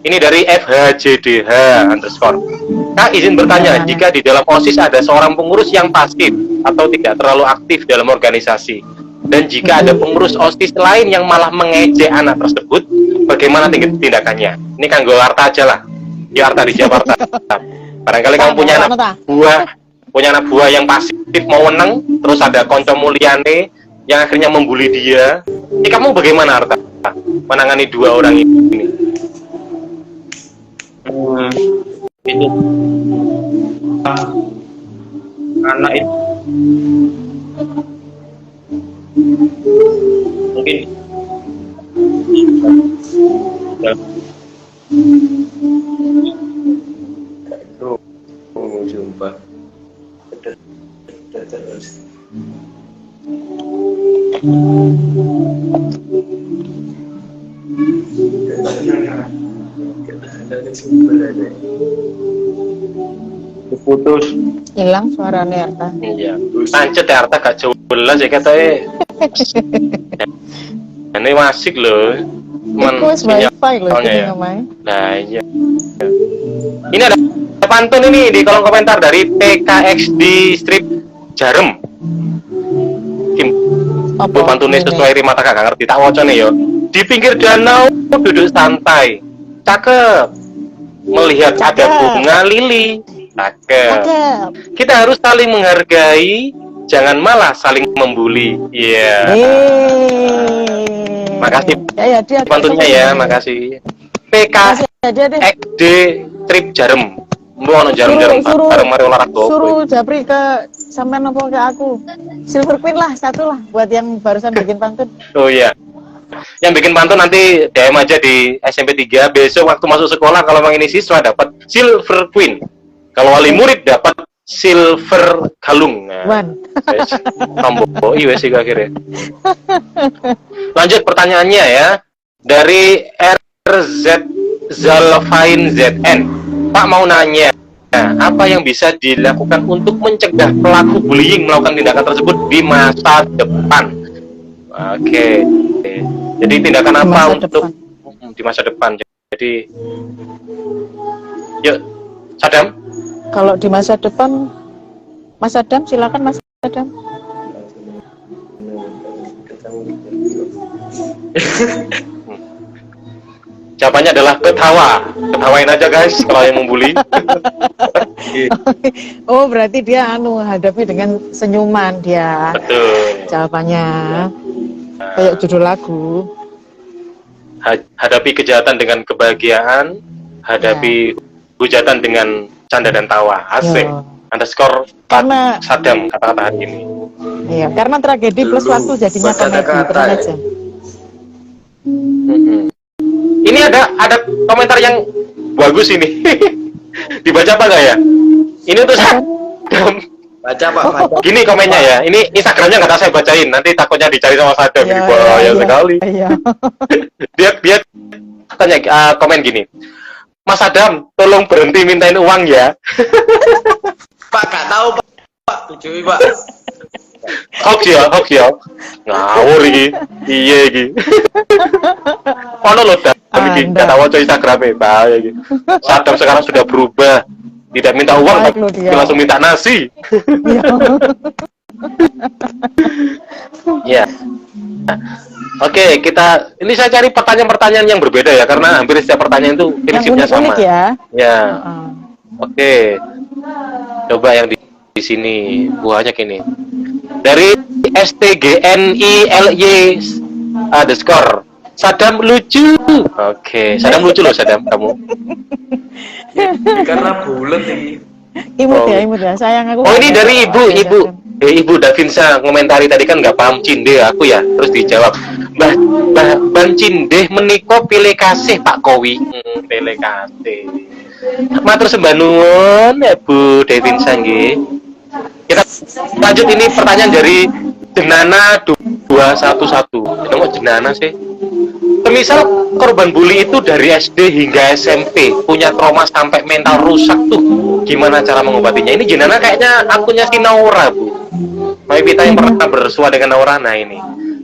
Ini dari FHJDH _ Kak izin bertanya, jika di dalam OSIS ada seorang pengurus yang pasif atau tidak terlalu aktif dalam organisasi, dan jika ada pengurus OSIS lain yang malah mengejek anak tersebut, bagaimana tindakannya? Ini kan gue Arta aja lah. Ya Arta dijawab Arta. Barangkali kamu punya anak buah yang pasif mau menang, terus ada konco muliane yang akhirnya membuli dia. Ini kamu bagaimana Arta? Menangani 2 orang ini? Itu anak itu mungkin jumpa terus putus hilang suaranya Arta. Iya pancet ya Arta gak jelas ya katanya. Ini wasik loh Itu wifi loh ya. namanya. Nah iya. Ini ada pantun ini di kolom komentar dari PKX di strip Jarem. Kim pantunnya sesuai rima tak gak ngerti tak wocone yo. Di pinggir danau duduk santai, cakep. Melihat ada bunga lili, cakep. Kita harus saling menghargai, jangan malah saling membuli. Iya. Makasih pantunnya ya, makasih. PKXD Trip Jarem. Mau jarum-jarum bareng mari olahraga. Suruh Japri ke sampai nopo ke aku. Silver Queen lah, 1 lah buat yang barusan bikin pantun. Oh iya. Yang bikin pantun nanti DM aja di SMP 3. Besok waktu masuk sekolah kalau memang ini siswa dapat Silver Queen. Kalau wali murid dapat Silver Galung. Wan. Tomboi wes sih akhirnya. Lanjut pertanyaannya ya. Dari RZ Zalfain ZN. Pak mau nanya, apa yang bisa dilakukan untuk mencegah pelaku bullying melakukan tindakan tersebut di masa depan? Oke. Jadi tindakan apa untuk di masa depan? Jadi, yuk, Sadam. Kalau di masa depan, Mas Adam silakan Mas Adam. Jawabannya adalah ketawain aja guys kalau yang membuli. Oh berarti dia hadapi dengan senyuman dia. Betul. Jawabannya kayak judul lagu. Hadapi kejahatan dengan kebahagiaan, hadapi hujatan dengan canda dan tawa. Asik. Underscore karena Sadam kata-kata hari ini. Iya, karena tragedi plus waktu jadinya komedi. Tenang aja. Ini ada komentar yang bagus ini. baca apa enggak ya? Ini tuh Baca Pak, baca. gini komennya ya. Ini Instagramnya nggak tahu saya bacain. Nanti takutnya dicari sama Sadam. Ini bahaya sekali. Iya. Dia tanya komen gini. Mas Adam, tolong berhenti mintain uang ya. Pak, gak tahu Pak. Tujui Pak. Hoax ya. Ngawur iki. Iya iki. Ono lho Dam iki gak tahu waca Instagram-e. Bahaya iki. Sadam sekarang sudah berubah. Tidak minta uang Baik tapi loh dia. langsung minta nasi. Ya. Oke, ini saya cari pertanyaan-pertanyaan yang berbeda ya karena hampir setiap pertanyaan itu prinsipnya Yang sama. unik-unik ya. Ya. Oke. Coba yang di sini banyak ini. Dari STGNILY _ Sadam lucu. Oke, Sadam lucu loh Sadam kamu. Karena bulat ini. Imut ya. Sayang aku. Oh ini dari Ibu Davinsa ngomentari tadi kan nggak paham cinde aku ya, terus dijawab Bang Cinde menika pilih kasih Pak Kowi. Pilih kasih. Matur sembah nuwun ya Bu Davinsa nggih. Kita lanjut ini pertanyaan dari Jenana 211. Itu kok Jenana sih? Semisal korban bully itu dari SD hingga SMP punya trauma sampai mental rusak tuh, gimana cara mengobatinya? Ini Jenana kayaknya akunnya si Naura Bu. Kita yang pernah bersua dengan Naura, nah ini.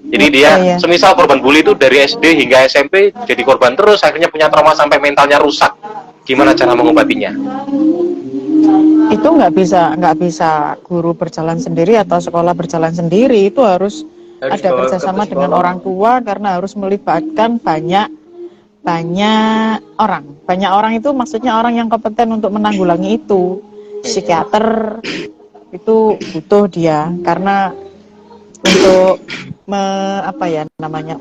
Jadi dia semisal korban bully itu dari SD hingga SMP jadi korban terus, akhirnya punya trauma sampai mentalnya rusak. Gimana cara mengobatinya? Itu nggak bisa guru berjalan sendiri atau sekolah berjalan sendiri. Itu harus ada kerjasama dengan orang tua karena harus melibatkan banyak orang. Banyak orang itu maksudnya orang yang kompeten untuk menanggulangi itu. Psikiater itu butuh dia karena untuk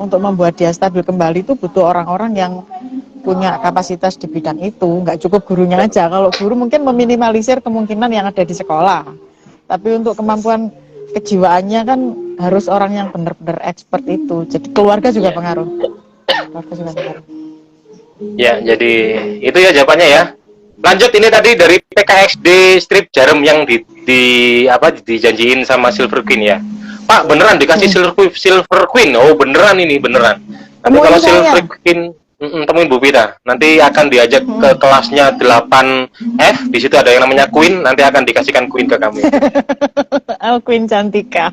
untuk membuat dia stabil kembali itu butuh orang-orang yang punya kapasitas di bidang itu. Nggak cukup gurunya aja. Kalau guru mungkin meminimalisir kemungkinan yang ada di sekolah. Tapi untuk kemampuan kejiwaannya kan harus orang yang benar-benar expert itu. Jadi keluarga juga pengaruh. Ya, jadi itu ya jawabannya ya. Lanjut ini tadi dari PKXD strip Jarum yang dijanjiin sama Silver Queen ya. Pak, beneran dikasih Silver Queen? Oh, beneran ini, beneran. Nanti kalau Silver Queen temuin Bu Pita. Nanti akan diajak ke kelasnya 8F. Di situ ada yang namanya Queen. Nanti akan dikasihkan Queen ke kami. Queen Cantika.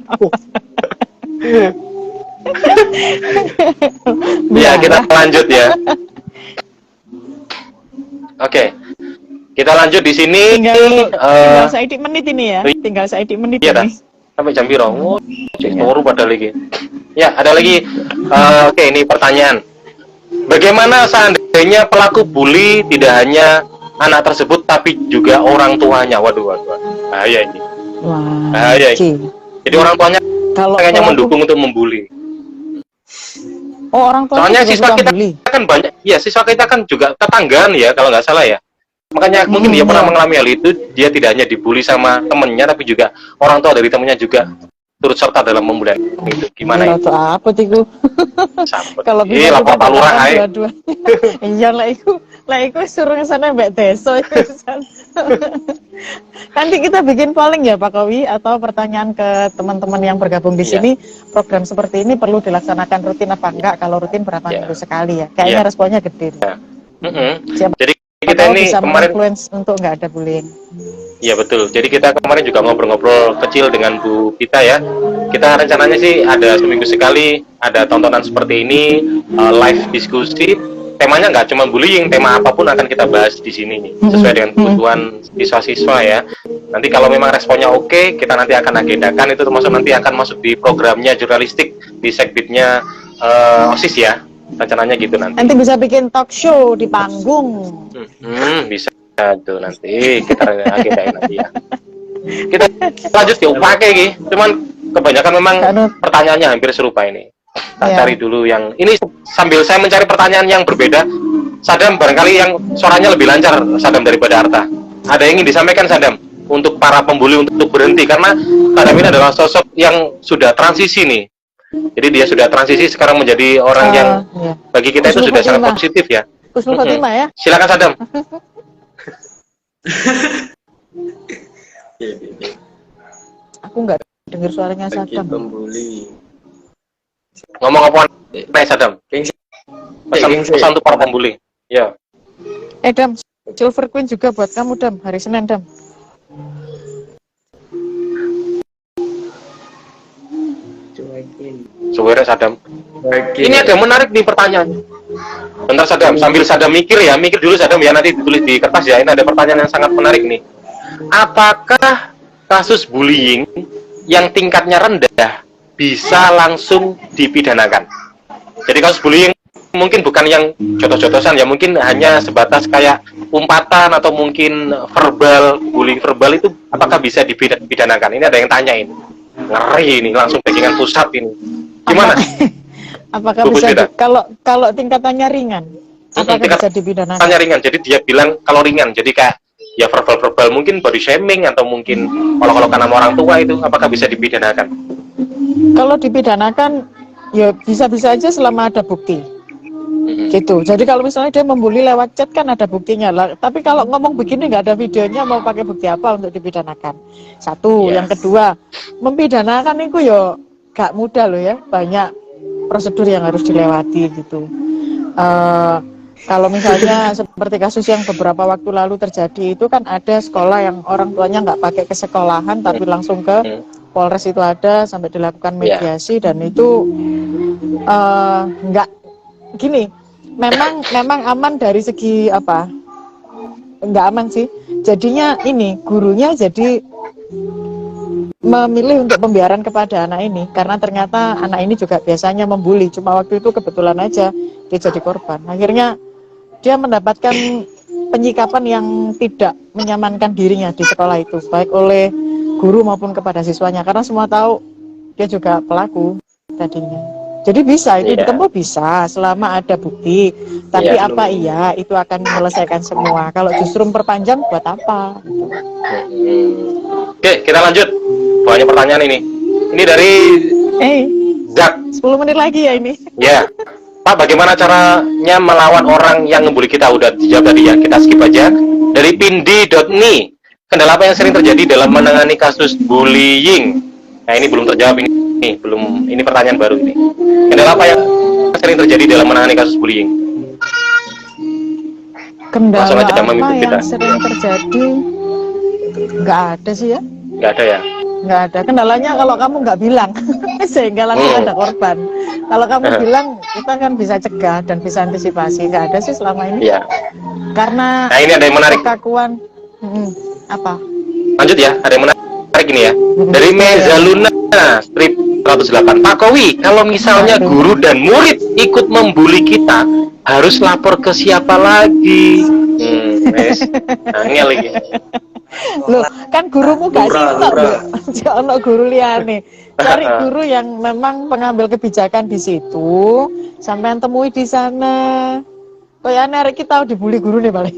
Ya, kita lanjut ya. Oke. Kita lanjut di sini. Tinggal seidik menit ini ya. Tinggal seidik menit iya, ini. Sampai jam biru. Oh, baru pada lagi. Ya, ada lagi. Oke, ini pertanyaan. Bagaimana seandainya pelaku bully tidak hanya anak tersebut tapi juga orang tuanya? Waduh. Bahaya ini. Bahaya ini. Jadi orang tuanya kayaknya mendukung untuk membuli. Oh, orang tua. Soalnya siswa kita kan banyak. Ya, siswa kita kan juga tetanggaan ya kalau nggak salah ya. Makanya mungkin dia pernah mengalami hal itu. Dia tidak hanya dibully sama temennya tapi juga orang tua dari temennya juga turut serta dalam membuli itu. Gimana ya? Itu apa itu? Kalau bisa lapor Pak Lurah ae. Iya lah iku suruh kesana mbak Deso itu. Nanti kita bikin polling ya Pak Kowi atau pertanyaan ke teman-teman yang bergabung di sini. Program seperti ini perlu dilaksanakan rutin apa enggak? Kalau rutin berapa minggu sekali ya? Kayaknya responnya gede. Jadi kita ini bisa kemarin influence untuk nggak ada bullying. Iya betul. Jadi kita kemarin juga ngobrol-ngobrol kecil dengan Bu Pita ya. Kita rencananya sih ada seminggu sekali ada tontonan seperti ini, live diskusi. Temanya nggak cuma bullying, tema apapun akan kita bahas di sini nih, sesuai dengan kebutuhan siswa-siswa ya. Nanti kalau memang responnya oke, kita nanti akan agendakan itu termasuk nanti akan masuk di programnya jurnalistik di segbitnya OSIS ya. Rencananya gitu nanti. Nanti bisa bikin talk show di panggung. Bisa tuh nanti kita agendain nanti ya. Kita lanjut ya pakai gitu. Cuman kebanyakan memang pertanyaannya hampir serupa ini. Kita cari dulu yang ini sambil saya mencari pertanyaan yang berbeda. Sadam barangkali yang suaranya lebih lancar Sadam daripada Arta. Ada yang ingin disampaikan Sadam untuk para pembuli untuk berhenti karena Sadam ini adalah sosok yang sudah transisi nih. Jadi dia sudah transisi sekarang menjadi orang yang bagi kita itu sudah sangat positif ya. Husnul Khotimah ya. Silakan Sadam. Aku nggak dengar suaranya Bagi Sadam. pembuli. Ngomong apa nih Sadam? Pesan untuk para pembuli. Ya. Dam, Silver Queen juga buat kamu Dam, hari Senin Dam. Suara Sadam. Bagi. Ini ada yang menarik nih pertanyaannya. Bentar Sadam, sambil Sadam mikir ya, mikir dulu Sadam ya, nanti ditulis di kertas ya. Ini ada pertanyaan yang sangat menarik nih. Apakah kasus bullying yang tingkatnya rendah bisa langsung dipidanakan? Jadi kasus bullying mungkin bukan yang jotos-jotosan ya, mungkin hanya sebatas kayak umpatan atau mungkin verbal, bullying verbal itu apakah bisa dipidanakan? Ini ada yang tanyain. Ngeri ini, langsung backingan pusat ini. Gimana? Apakah Bu bisa Puspita? kalau tingkatannya ringan, apakah bisa dipidanakan? Tingkatannya ringan, jadi dia bilang kalau ringan, jadi kayak ya verbal-verbal mungkin body shaming atau mungkin olok-olokan sama orang tua itu apakah bisa dipidanakan? Kalau dipidanakan ya bisa-bisa aja selama ada bukti. Gitu. Jadi kalau misalnya dia membuli lewat chat kan ada buktinya lah. Tapi kalau ngomong begini nggak ada videonya, mau pakai bukti apa untuk dipidanakan? Satu. Yes. Yang kedua, mempidanakan itu ya gak mudah loh ya. Banyak prosedur yang harus dilewati gitu. Kalau misalnya seperti kasus yang beberapa waktu lalu terjadi itu kan ada sekolah yang orang tuanya nggak pakai ke sekolahan tapi langsung ke Polres itu ada sampai dilakukan mediasi dan itu nggak gini. Memang aman dari segi apa? Nggak aman sih. Jadinya ini gurunya jadi memilih untuk pembiaran kepada anak ini karena ternyata anak ini juga biasanya membuli, cuma waktu itu kebetulan aja dia jadi korban. Akhirnya dia mendapatkan penyikapan yang tidak menyamankan dirinya di sekolah itu, baik oleh guru maupun kepada siswanya, karena semua tahu dia juga pelaku tadinya. Jadi bisa itu ditempuh bisa selama ada bukti. Tapi apa iya itu akan menyelesaikan semua. Kalau justru memperpanjang buat apa? Oke, kita lanjut. Banyak pertanyaan ini. Ini dari Zak. 10 menit lagi ya ini. Ya. Pak, bagaimana caranya melawan orang yang ngebully kita? Udah dijawab tadi ya, kita skip aja. Dari pindi.ni, kendala apa yang sering terjadi dalam menangani kasus bullying? Nah, ini belum terjawab ini. Ini pertanyaan baru ini. Kendala apa yang sering terjadi dalam menangani kasus bullying? Kendala Langsung aja apa memimpin yang kita. sering terjadi? Nggak ada sih ya. Nggak ada ya? Nggak ada. Kendalanya kalau kamu nggak bilang, sehingga langsung ada korban. Kalau kamu bilang, kita kan bisa cegah dan bisa antisipasi. Nggak ada sih selama ini. Iya. Karena Nah, ini ada yang menarik. kekakuan. Apa? Lanjut ya, ada yang menarik ini ya. Dari Mezaluna strip 108. Pak Kowi, kalau misalnya guru dan murid ikut membuli kita, harus lapor ke siapa lagi? Angel lagi. Loh, kan gurumu gak sitok loh. Ono guru liane. Cari guru yang memang pengambil kebijakan di situ, sampean temui di sana. Kayaknya arek kita dibully guru nih paling.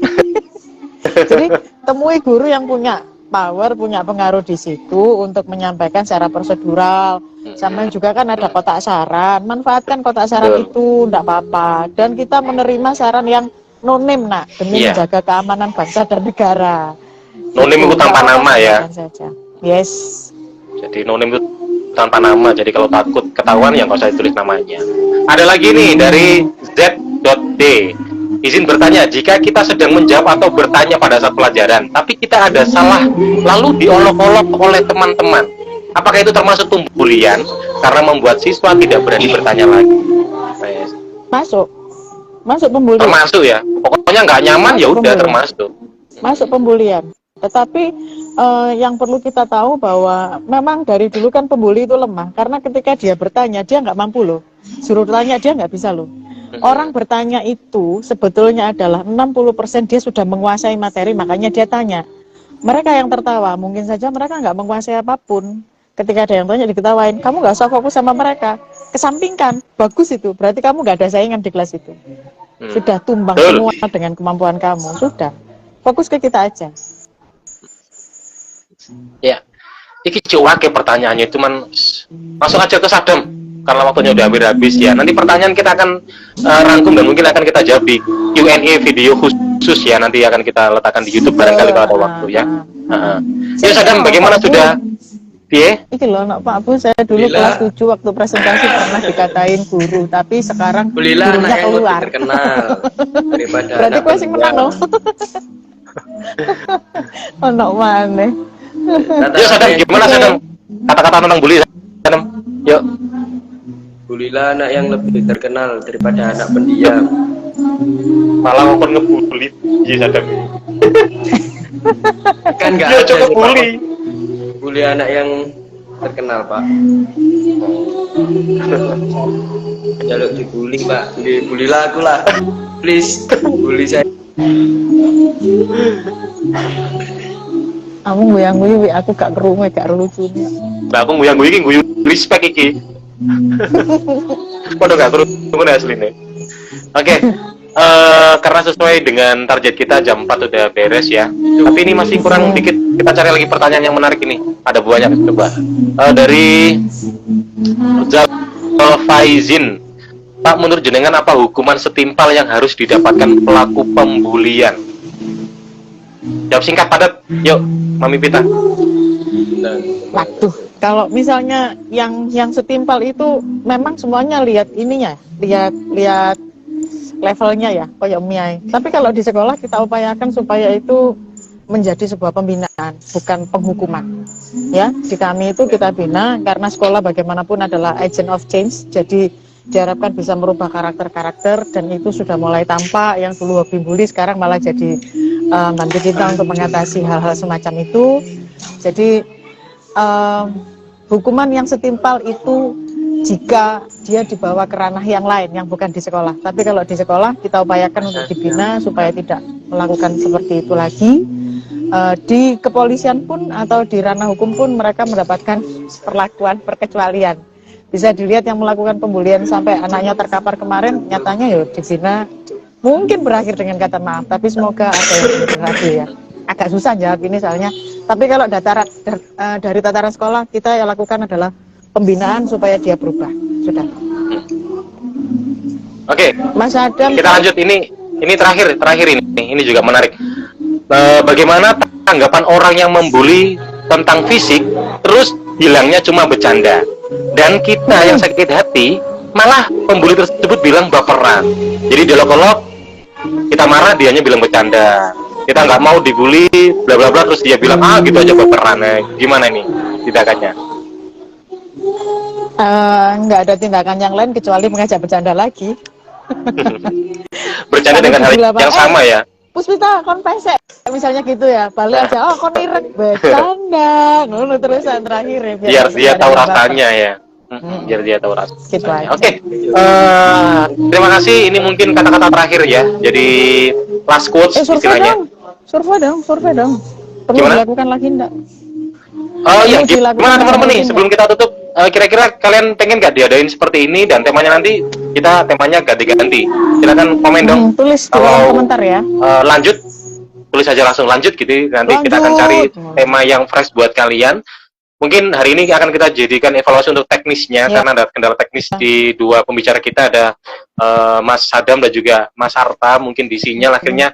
Jadi temui guru yang punya power, punya pengaruh di situ untuk menyampaikan secara prosedural. Sampai juga kan ada kotak saran, manfaatkan kotak saran itu, enggak apa-apa. Dan kita menerima saran yang nonim nak, demi menjaga keamanan bangsa dan negara. Nonim itu tanpa nama ya. Saja. Yes. Jadi nonim itu tanpa nama. Jadi kalau takut ketahuan ya nggak usah ditulis namanya. Ada lagi nih dari Z.D. Izin bertanya, jika kita sedang menjawab atau bertanya pada saat pelajaran, tapi kita ada salah, lalu diolok-olok oleh teman-teman, apakah itu termasuk pembulian karena membuat siswa tidak berani bertanya lagi? Masuk pembulian. Termasuk ya, pokoknya nggak nyaman ya udah termasuk. Masuk pembulian. Tetapi yang perlu kita tahu bahwa memang dari dulu kan pembuli itu lemah, karena ketika dia bertanya dia nggak mampu loh, suruh tanya dia nggak bisa loh. Orang bertanya itu sebetulnya adalah 60% dia sudah menguasai materi, makanya dia tanya. Mereka yang tertawa, mungkin saja mereka nggak menguasai apapun. Ketika ada yang tanya diketawain, kamu nggak usah fokus sama mereka, kesampingkan, bagus itu, berarti kamu nggak ada saingan di kelas itu. Sudah tumbang semua dengan kemampuan kamu, sudah. Fokus ke kita aja. Ya, ini cuake pertanyaannya, cuman langsung aja ke Sadam. Karena waktunya udah hampir habis ya. Nanti pertanyaan kita akan rangkum dan mungkin akan kita jawab di Q&A video khusus khusus ya, nanti akan kita letakkan di YouTube barangkali kalau ada waktu ya. Ya Sadam, bagaimana sudah? Piye? Iki loh, Pak Bu, saya dulu kelas 7 waktu presentasi pernah dikatain guru, tapi sekarang Alhamdulillah anak gurunya yang lebih keluar. terkenal daripada Berarti anak gue sing menang pendiam. loh. Ono maneh. Yuk Sadam, gimana Sadam? Kata-kata tentang bully Sadam. Yuk. Alhamdulillah anak yang lebih terkenal daripada anak pendiam. Malah ngomong ngebully Sadam. Kan nggak Ya ada cukup nih, Pak. bully. Bully anak yang terkenal, Pak. Jaluk dibully, Pak. Bulilah aku lah. Please, bully saya. Kamu goyang-guyu aku gak kerungu gak lucu. Nah, aku nguyang iki guyu respect iki. Padahal gak perlu asline. Oke. Karena sesuai dengan target kita jam 4 udah beres ya. Tapi ini masih kurang dikit. Kita cari lagi pertanyaan yang menarik ini. Ada banyak coba. Dari Faizin. Pak, menurut jenengan apa hukuman setimpal yang harus didapatkan pelaku pembulian? Jawab singkat padat. Yuk, Mami Pita. Waduh, kalau misalnya yang setimpal itu memang semuanya lihat ininya, lihat levelnya ya, kayak Miai. Tapi kalau di sekolah kita upayakan supaya itu menjadi sebuah pembinaan, bukan penghukuman. Ya, di kami itu kita bina karena sekolah bagaimanapun adalah agent of change, jadi diharapkan bisa merubah karakter-karakter dan itu sudah mulai tampak. Yang dulu hobi bully sekarang malah jadi bantu kita untuk mengatasi hal-hal semacam itu. Jadi hukuman yang setimpal itu jika dia dibawa ke ranah yang lain yang bukan di sekolah. Tapi kalau di sekolah kita upayakan untuk dibina supaya tidak melakukan seperti itu lagi. Di kepolisian pun atau di ranah hukum pun mereka mendapatkan perlakuan perkecualian. Bisa dilihat yang melakukan pembulian sampai anaknya terkapar kemarin, nyatanya ya dibina, mungkin berakhir dengan kata maaf, tapi semoga ada yang berhasil ya. Agak susah jawab ini soalnya. Tapi kalau dari tataran sekolah kita yang lakukan adalah pembinaan supaya dia berubah. Sudah. Oke. Mas Adam. Kita lanjut ini terakhir ini juga menarik. Bagaimana tanggapan orang yang membuli tentang fisik terus bilangnya cuma bercanda? Dan kita yang sakit hati malah pembuli tersebut bilang baperan. Jadi dialog-olog kita marah, dianya bilang bercanda. Kita nggak mau dibully, bla bla bla, terus dia bilang gitu aja baperan. Nah, gimana ini tindakannya? Nggak ada tindakan yang lain kecuali mengajak bercanda lagi. Bercanda dengan hal yang sama ya. Puspita kon pesek misalnya gitu ya, balik aja kon irek bercanda ngono terusan terakhir ya biar dia tahu rasanya ya. Biar dia tahu rasanya. Gitu aja. Oke. Terima kasih, ini mungkin kata-kata terakhir ya. Jadi last quotes istilahnya. Survei dong. Perlu Gimana? dilakukan lagi enggak? Oh iya, gimana teman-teman nih sebelum kita tutup, kira-kira kalian pengen nggak diadain seperti ini dan temanya nanti kita temanya ganti-ganti. Silakan komen dong. Tulis di kolom komentar ya. Lanjut, tulis aja langsung lanjut gitu. Nanti kita akan cari tema yang fresh buat kalian. Mungkin hari ini akan kita jadikan evaluasi untuk teknisnya karena ada kendala teknis di dua pembicara kita, ada Mas Sadam dan juga Mas Arta. Mungkin di sinyal akhirnya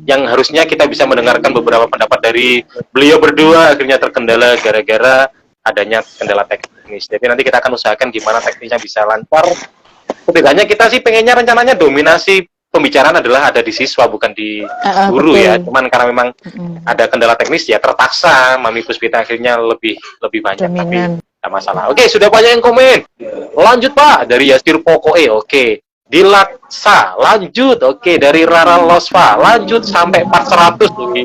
yang harusnya kita bisa mendengarkan beberapa pendapat dari beliau berdua akhirnya terkendala gara-gara adanya kendala teknis. Jadi nanti kita akan usahakan gimana teknisnya bisa lancar. Setidaknya kita sih pengennya rencananya dominasi pembicaraan adalah ada di siswa bukan di guru ya. Cuman karena memang ada kendala teknis ya terpaksa Mami Puspita akhirnya lebih banyak. Dominan. Tapi tidak masalah. Oke, sudah banyak yang komen. Lanjut Pak dari Yasir Pokoe. Oke. Dilaksa, lanjut, oke, dari Rara Losva, lanjut sampai 400, oke.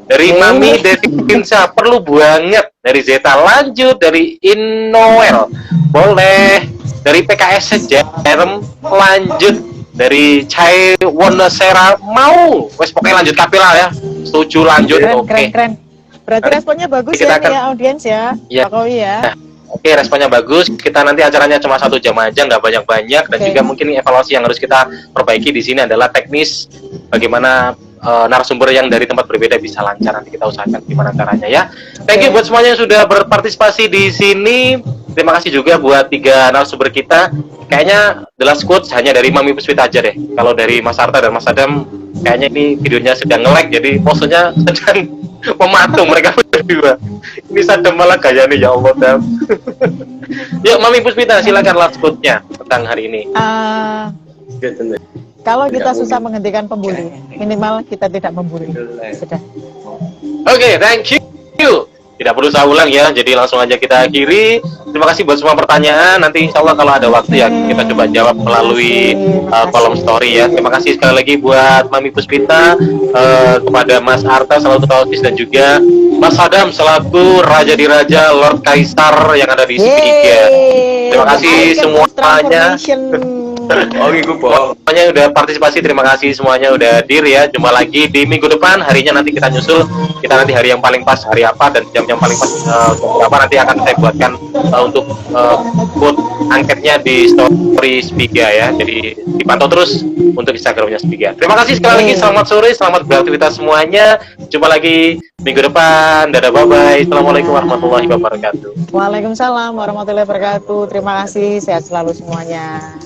Dari Mami Devinsa, perlu banget, dari Zeta, lanjut, dari Innoel, boleh, dari PKS Jerem, lanjut, dari Chai Wonesera, mau, wes pokoknya lanjut kapila ya, setuju lanjut, oke. Keren. Berarti responnya bagus kita ya, akan, ya audiens ya, ya. Jokowi ya. Oke, responnya bagus. Kita nanti acaranya cuma 1 jam aja, nggak banyak-banyak. Dan juga mungkin evaluasi yang harus kita perbaiki di sini adalah teknis bagaimana narasumber yang dari tempat berbeda bisa lancar. Nanti kita usahakan gimana caranya ya. Thank you buat semuanya yang sudah berpartisipasi di sini. Terima kasih juga buat 3 narasumber kita. Kayaknya the last quotes hanya dari Mami Puspita aja deh. Kalau dari Mas Arta dan Mas Adam kayaknya ini videonya sedang nge-lag, jadi posenya sedang mematung mereka berdua. Ini sadam malah gayanya, ya Allah Dam. Yuk Mami Puspita, silakan last quote-nya tentang hari ini. Kalau kita susah menghentikan pembuli, minimal kita tidak membuli. Sudah. Oke, thank you. Tidak perlu saya ulang ya, jadi langsung aja kita akhiri. Terima kasih buat semua pertanyaan. Nanti insya Allah kalau ada waktu ya kita coba jawab melalui kolom story ya. Terima kasih sekali lagi buat Mami Puspita, kepada Mas Arta selaku Ketua OSIS, dan juga Mas Adam selaku Raja di Raja Lord Kaisar yang ada di Spiga. Terima kasih semuanya. Oke, gue bohong. Semuanya udah partisipasi, terima kasih semuanya udah hadir ya. Jumpa lagi di minggu depan, harinya nanti kita nyusul. Kita nanti hari yang paling pas hari apa dan jam yang paling pas berapa nanti akan saya buatkan untuk quote angketnya di story Spiga ya. Jadi dipantau terus untuk Instagramnya Spiga. Terima kasih sekali lagi, selamat sore, selamat beraktivitas semuanya. Jumpa lagi minggu depan. Dadah, bye bye. Assalamualaikum warahmatullahi wabarakatuh. Waalaikumsalam warahmatullahi wabarakatuh. Terima kasih, sehat selalu semuanya.